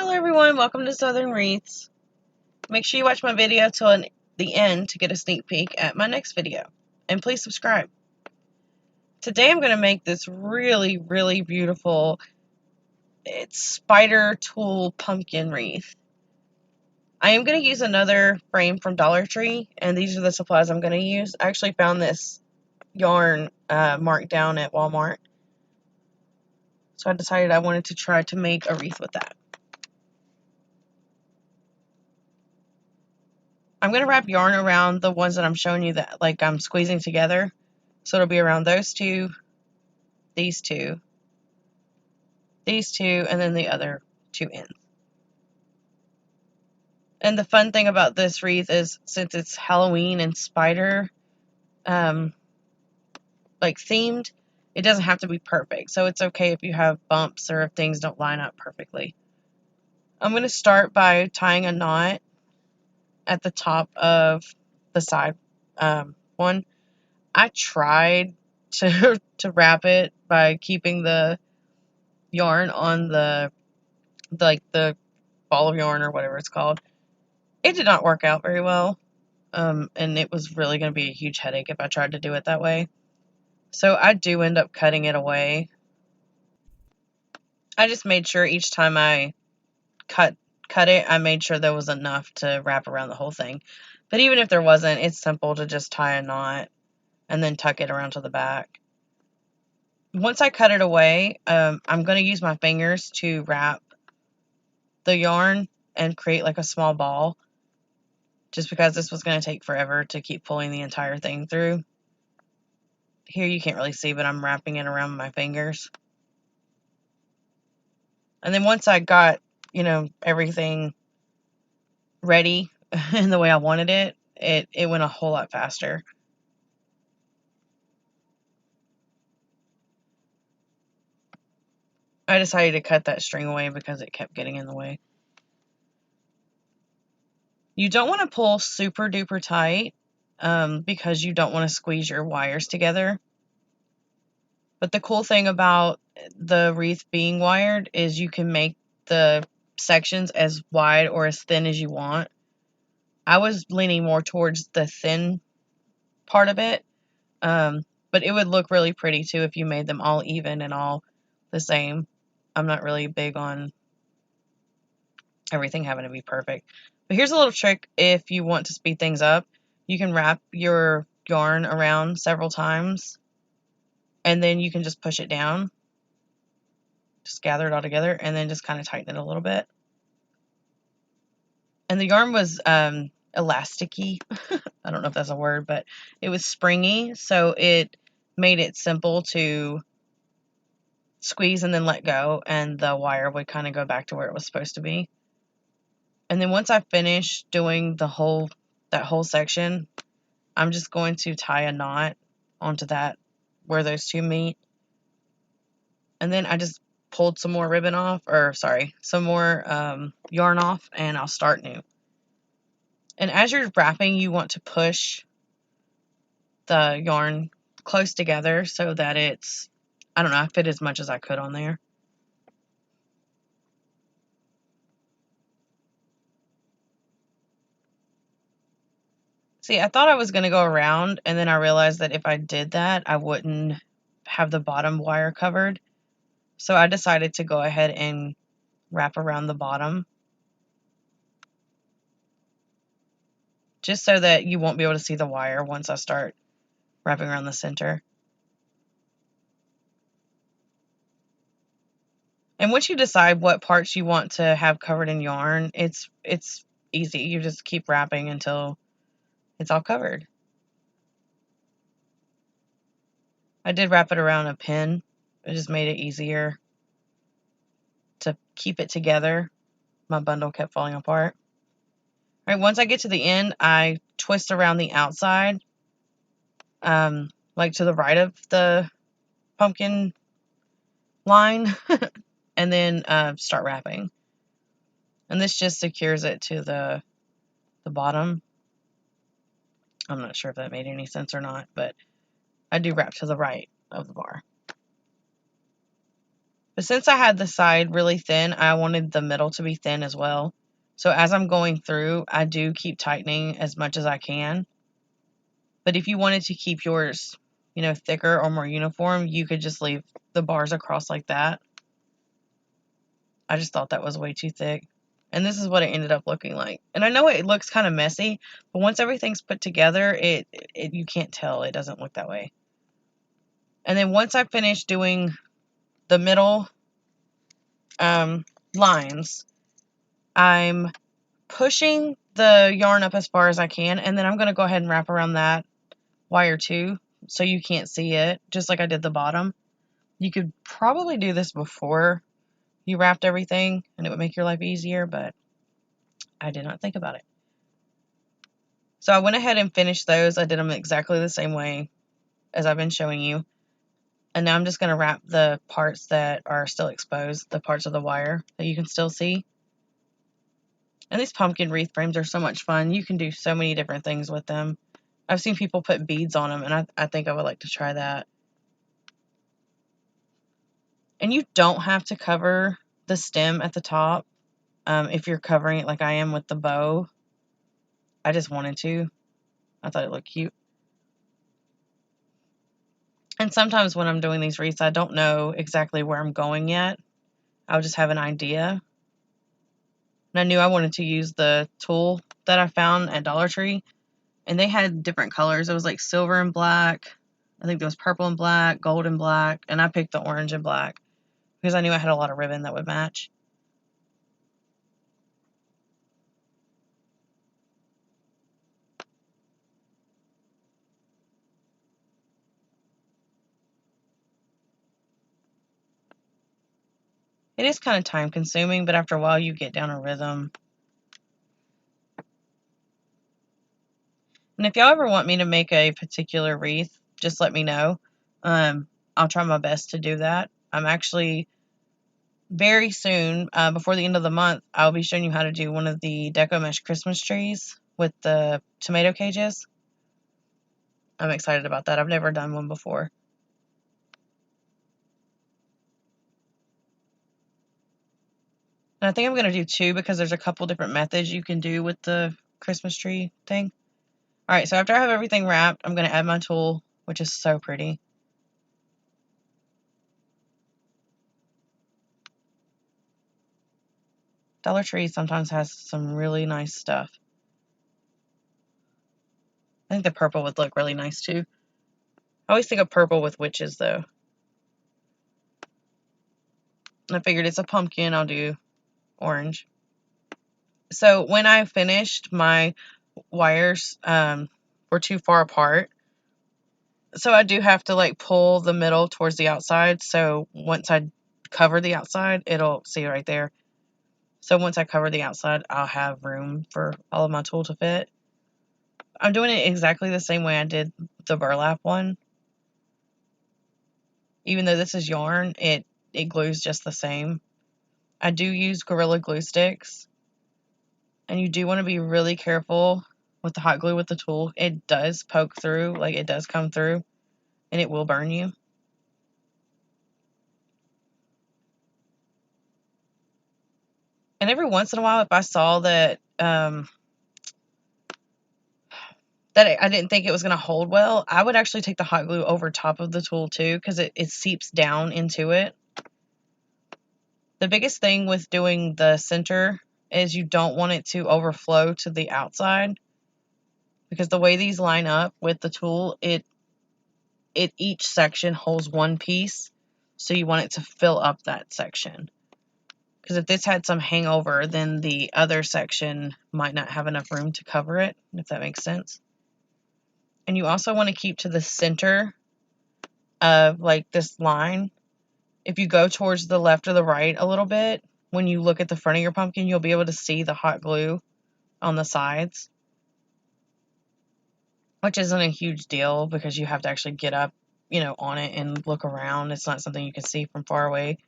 Hello everyone, welcome to Southern Wreaths. Make sure you watch my video till the end to get a sneak peek at my next video. And please subscribe. Today I'm going to make this really beautiful spider tulle pumpkin wreath. I am going to use another frame from Dollar Tree, and these are the supplies I'm going to use. I actually found this yarn marked down at Walmart. So I decided I wanted to try to make a wreath with that. I'm going to wrap yarn around the ones that I'm showing you that I'm squeezing together. So it'll be around those two, these two, and then the other two ends. And the fun thing about this wreath is, since it's Halloween and spider themed, it doesn't have to be perfect. So it's okay if you have bumps or if things don't line up perfectly. I'm going to start by tying a knot at the top of the side one. I tried to wrap it by keeping the yarn on the ball of yarn or whatever it's called. It did not work out very well, and it was really going to be a huge headache if I tried to do it that way. So I do end up cutting it away. I just made sure each time I cut it, I made sure there was enough to wrap around the whole thing. But even if there wasn't, it's simple to just tie a knot and then tuck it around to the back. Once I cut it away, I'm going to use my fingers to wrap the yarn and create like a small ball, just because this was going to take forever to keep pulling the entire thing through. Here you can't really see, but I'm wrapping it around my fingers. And then once I got, everything ready in the way I wanted it, it went a whole lot faster. I decided to cut that string away because it kept getting in the way. You don't want to pull super duper tight because you don't want to squeeze your wires together. But the cool thing about the wreath being wired is you can make the sections as wide or as thin as you want. I was leaning more towards the thin part of it, but it would look really pretty too if you made them all even and all the same. I'm not really big on everything having to be perfect. But here's a little trick if you want to speed things up. You can wrap your yarn around several times, and then you can just push it down. Just gather it all together, and then just kind of tighten it a little bit. And the yarn was elasticy. I don't know if that's a word, but it was springy, so it made it simple to squeeze and then let go, and the wire would kind of go back to where it was supposed to be. And then once I finish doing that whole section, I'm just going to tie a knot onto that where those two meet. And then I just pulled some more ribbon off, some more yarn off, and I'll start new. And as you're wrapping, you want to push the yarn close together so that it's, I fit as much as I could on there. See, I thought I was going to go around, and then I realized that if I did that, I wouldn't have the bottom wire covered. So I decided to go ahead and wrap around the bottom, just so that you won't be able to see the wire once I start wrapping around the center. And once you decide what parts you want to have covered in yarn, it's easy. You just keep wrapping until it's all covered. I did wrap it around a pin. It just made it easier to keep it together. My bundle kept falling apart. All right, once I get to the end, I twist around the outside, like to the right of the pumpkin line, and then start wrapping. And this just secures it to the bottom. I'm not sure if that made any sense or not, but I do wrap to the right of the bar. But since I had the side really thin, I wanted the middle to be thin as well. So as I'm going through, I do keep tightening as much as I can. But if you wanted to keep yours, you know, thicker or more uniform, you could just leave the bars across like that. I just thought that was way too thick. And this is what it ended up looking like. And I know it looks kind of messy, but once everything's put together, you can't tell. It doesn't look that way. And then once I finish doing the middle lines, I'm pushing the yarn up as far as I can, and then I'm going to go ahead and wrap around that wire too, so you can't see it, just like I did the bottom. You could probably do this before you wrapped everything, and it would make your life easier, but I did not think about it. So I went ahead and finished those. I did them exactly the same way as I've been showing you. And now I'm just going to wrap the parts that are still exposed, the parts of the wire that you can still see. And these pumpkin wreath frames are so much fun. You can do so many different things with them. I've seen people put beads on them, and I think I would like to try that. And you don't have to cover the stem at the top if you're covering it like I am with the bow. I just wanted to. I thought it looked cute. And sometimes when I'm doing these wreaths, I don't know exactly where I'm going yet. I'll just have an idea. And I knew I wanted to use the tulle that I found at Dollar Tree. And they had different colors. It was like silver and black. I think there was purple and black, gold and black. And I picked the orange and black because I knew I had a lot of ribbon that would match. It is kind of time consuming, but after a while you get down a rhythm. And if y'all ever want me to make a particular wreath, just let me know. I'll try my best to do that. I'm actually very soon, before the end of the month, I'll be showing you how to do one of the Deco Mesh Christmas trees with the tomato cages. I'm excited about that. I've never done one before. And I think I'm going to do two because there's a couple different methods you can do with the Christmas tree thing. Alright, so after I have everything wrapped, I'm going to add my tulle, which is so pretty. Dollar Tree sometimes has some really nice stuff. I think the purple would look really nice too. I always think of purple with witches though. And I figured it's a pumpkin, I'll do orange. So when I finished, my wires were too far apart. So I do have to like pull the middle towards the outside. So once I cover the outside, it'll see right there. So once I cover the outside, I'll have room for all of my tulle to fit. I'm doing it exactly the same way I did the burlap one. Even though this is yarn, it glues just the same. I do use Gorilla Glue sticks. And you do want to be really careful with the hot glue with the tulle. It does poke through, like it does come through, and it will burn you. And every once in a while, if I saw that I didn't think it was going to hold well, I would actually take the hot glue over top of the tulle too, because it seeps down into it. The biggest thing with doing the center is you don't want it to overflow to the outside, because the way these line up with the tulle, each section holds one piece, so you want it to fill up that section. Because if this had some hangover, then the other section might not have enough room to cover it, if that makes sense. And you also want to keep to the center of like this line. If you go towards the left or the right a little bit, when you look at the front of your pumpkin, you'll be able to see the hot glue on the sides. Which isn't a huge deal because you have to actually get up, on it and look around. It's not something you can see from far away.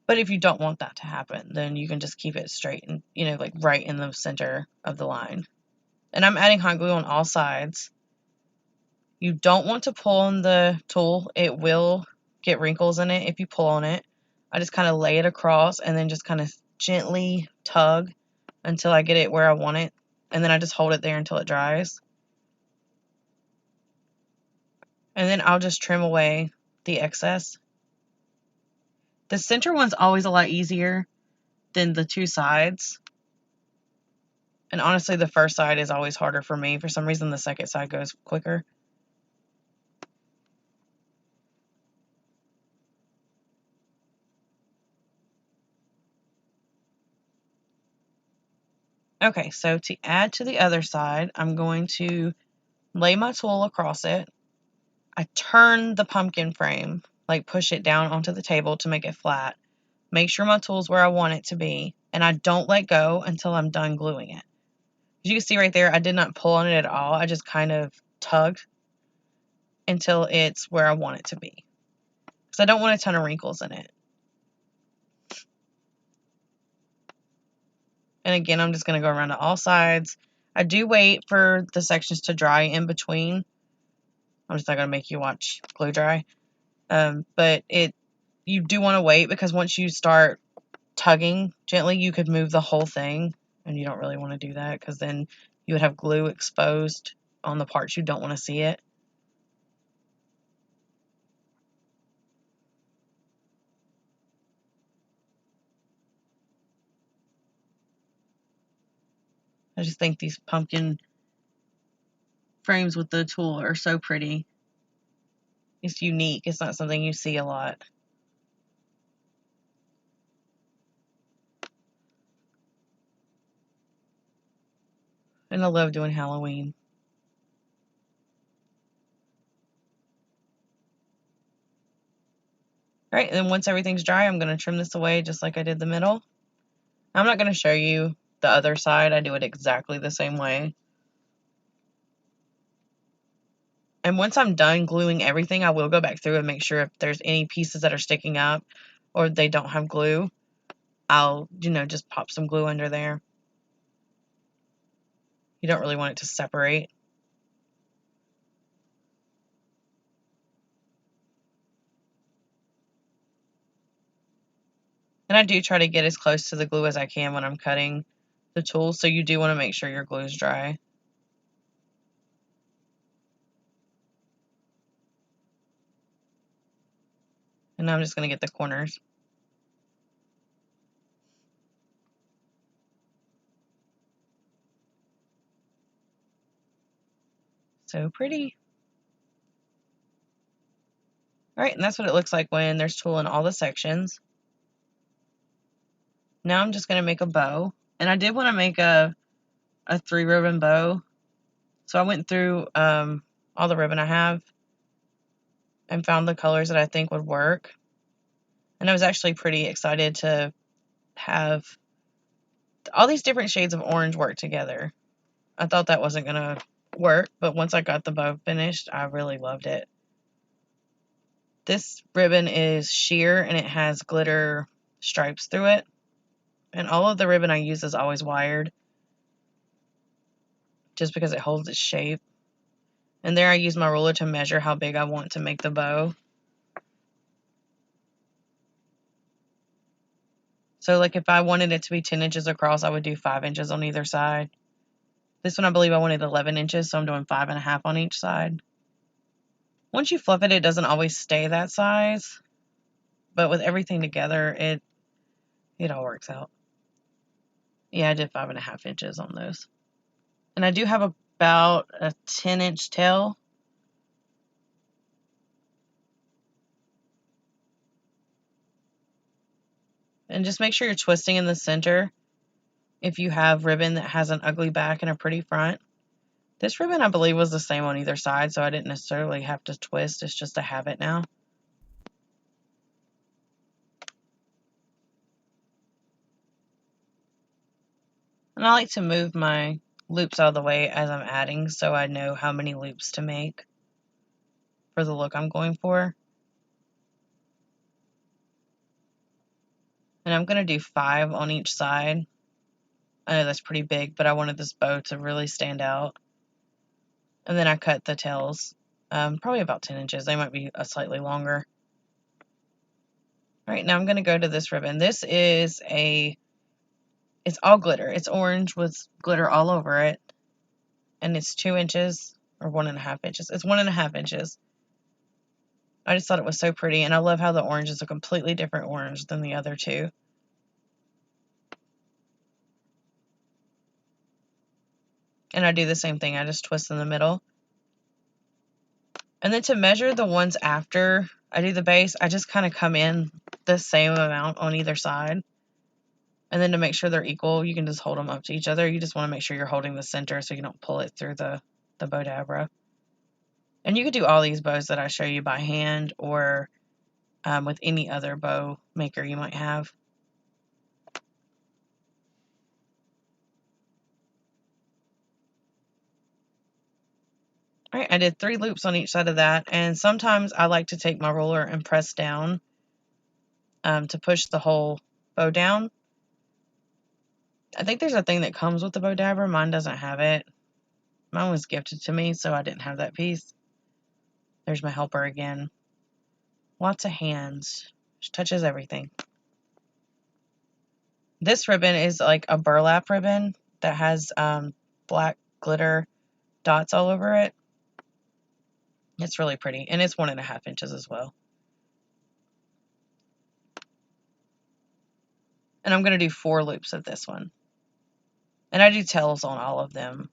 But if you don't want that to happen, then you can just keep it straight and, like right in the center of the line. And I'm adding hot glue on all sides. You don't want to pull on the tulle. It will get wrinkles in it if you pull on it. I just kind of lay it across and then just kind of gently tug until I get it where I want it. And then I just hold it there until it dries. And then I'll just trim away the excess. The center one's always a lot easier than the two sides. And honestly, the first side is always harder for me. For some reason, the second side goes quicker. Okay, so to add to the other side, I'm going to lay my tulle across it. I turn the pumpkin frame, like push it down onto the table to make it flat. Make sure my tulle's where I want it to be, and I don't let go until I'm done gluing it. As you can see right there, I did not pull on it at all. I just kind of tugged until it's where I want it to be. Because I don't want a ton of wrinkles in it. And again, I'm just going to go around to all sides. I do wait for the sections to dry in between. I'm just not going to make you watch glue dry. But you do want to wait, because once you start tugging gently, you could move the whole thing. And you don't really want to do that, because then you would have glue exposed on the parts you don't want to see it. I just think these pumpkin frames with the tulle are so pretty. It's unique. It's not something you see a lot. And I love doing Halloween. Alright, and then once everything's dry, I'm going to trim this away just like I did the middle. I'm not going to show you the other side. I do it exactly the same way. And once I'm done gluing everything, I will go back through and make sure if there's any pieces that are sticking up or they don't have glue, I'll, just pop some glue under there. You don't really want it to separate. And I do try to get as close to the glue as I can when I'm cutting the tulle, so you do want to make sure your glue is dry. And now I'm just going to get the corners. So pretty. Alright, and that's what it looks like when there's tulle in all the sections. Now I'm just going to make a bow. And I did want to make a 3-ribbon bow. So I went through all the ribbon I have and found the colors that I think would work. And I was actually pretty excited to have all these different shades of orange work together. I thought that wasn't going to work, but once I got the bow finished, I really loved it. This ribbon is sheer and it has glitter stripes through it. And all of the ribbon I use is always wired, just because it holds its shape. And there I use my ruler to measure how big I want to make the bow. So like if I wanted it to be 10 inches across, I would do 5 inches on either side. This one I believe I wanted 11 inches, so I'm doing 5.5 on each side. Once you flip it, it doesn't always stay that size. But with everything together, it all works out. Yeah, I did 5.5 inches on those. And I do have about a 10-inch tail. And just make sure you're twisting in the center if you have ribbon that has an ugly back and a pretty front. This ribbon, I believe, was the same on either side, so I didn't necessarily have to twist. It's just a habit now. And I like to move my loops out of the way as I'm adding, so I know how many loops to make for the look I'm going for. And I'm going to do 5 on each side. I know that's pretty big, but I wanted this bow to really stand out. And then I cut the tails, probably about 10 inches. They might be slightly longer. All right, now I'm going to go to this ribbon. This is it's all glitter. It's orange with glitter all over it. And it's 2 inches or 1.5 inches. It's 1.5 inches. I just thought it was so pretty, and I love how the orange is a completely different orange than the other two. And I do the same thing. I just twist in the middle. And then to measure the ones after I do the base, I just kind of come in the same amount on either side. And then to make sure they're equal, you can just hold them up to each other. You just want to make sure you're holding the center so you don't pull it through the bow dabra. And you could do all these bows that I show you by hand or with any other bow maker you might have. All right, I did 3 loops on each side of that, and sometimes I like to take my ruler and press down to push the whole bow down. I think there's a thing that comes with the bow dabber. Mine doesn't have it. Mine was gifted to me, so I didn't have that piece. There's my helper again. Lots of hands. She touches everything. This ribbon is like a burlap ribbon that has black glitter dots all over it. It's really pretty, and it's 1.5 inches as well. And I'm going to do 4 loops of this one. And I do tails on all of them.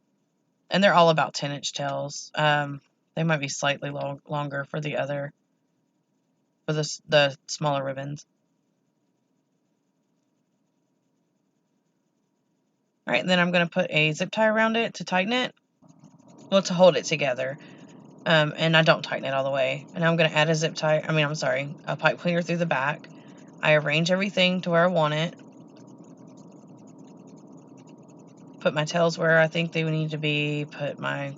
And they're all about 10-inch tails. They might be slightly longer for the smaller ribbons. All right, and then I'm going to put a zip tie around it to tighten it. Well, to hold it together. And I don't tighten it all the way. And I'm going to add a pipe cleaner through the back. I arrange everything to where I want it. Put my tails where I think they need to be. Put my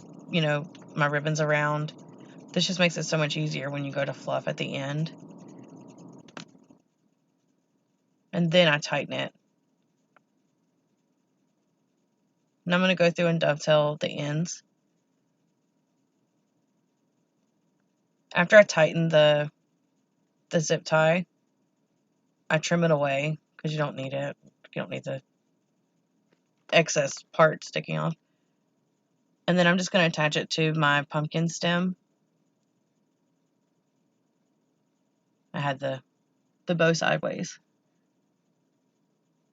ribbons around. This just makes it so much easier when you go to fluff at the end. And then I tighten it. And I'm going to go through and dovetail the ends. After I tighten the zip tie, I trim it away because you don't need it. You don't need the excess part sticking off. And then I'm just going to attach it to my pumpkin stem. I had the bow sideways.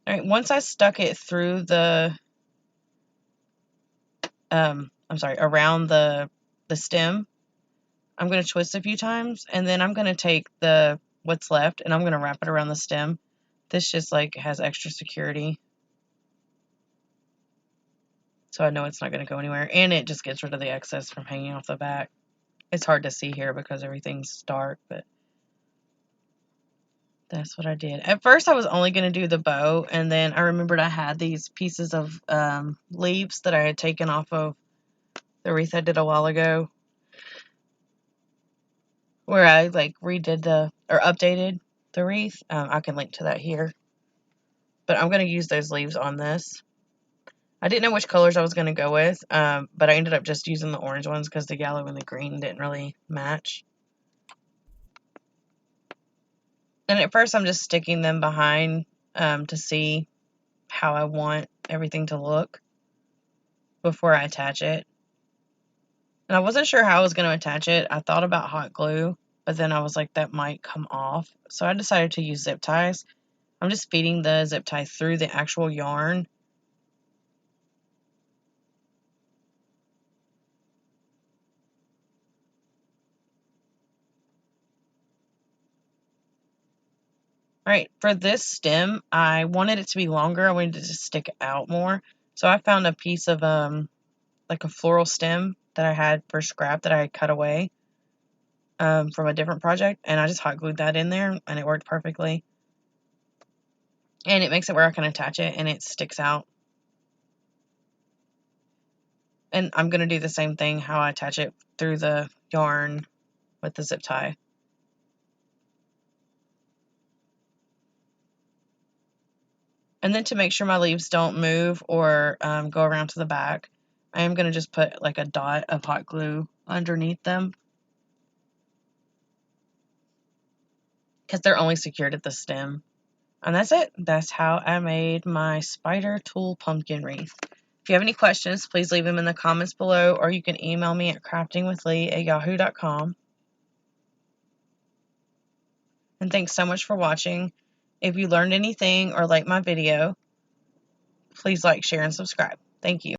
All right, once I stuck it through around the stem, I'm going to twist a few times, and then I'm going to take what's left, and I'm going to wrap it around the stem. This just like has extra security. So I know it's not going to go anywhere, and it just gets rid of the excess from hanging off the back. It's hard to see here because everything's dark, but that's what I did. At first, I was only going to do the bow, and then I remembered I had these pieces of leaves that I had taken off of the wreath I did a while ago, where I like updated the wreath. I can link to that here. But I'm going to use those leaves on this. I didn't know which colors I was going to go with, but I ended up just using the orange ones because the yellow and the green didn't really match. And at first I'm just sticking them behind to see how I want everything to look before I attach it. And I wasn't sure how I was going to attach it. I thought about hot glue, but then I was like, that might come off. So I decided to use zip ties. I'm just feeding the zip tie through the actual yarn. Alright, for this stem, I wanted it to be longer. I wanted it to stick out more. So I found a piece of like a floral stem that I had for scrap that I had cut away from a different project, and I just hot glued that in there, and it worked perfectly. And it makes it where I can attach it, and it sticks out. And I'm going to do the same thing, how I attach it through the yarn with the zip tie. And then to make sure my leaves don't move or go around to the back, I am going to just put like a dot of hot glue underneath them. because they're only secured at the stem. And that's it. That's how I made my spider tulle pumpkin wreath. If you have any questions, please leave them in the comments below, or you can email me at craftingwithlee@yahoo.com. And thanks so much for watching. If you learned anything or liked my video, please like, share, and subscribe. Thank you.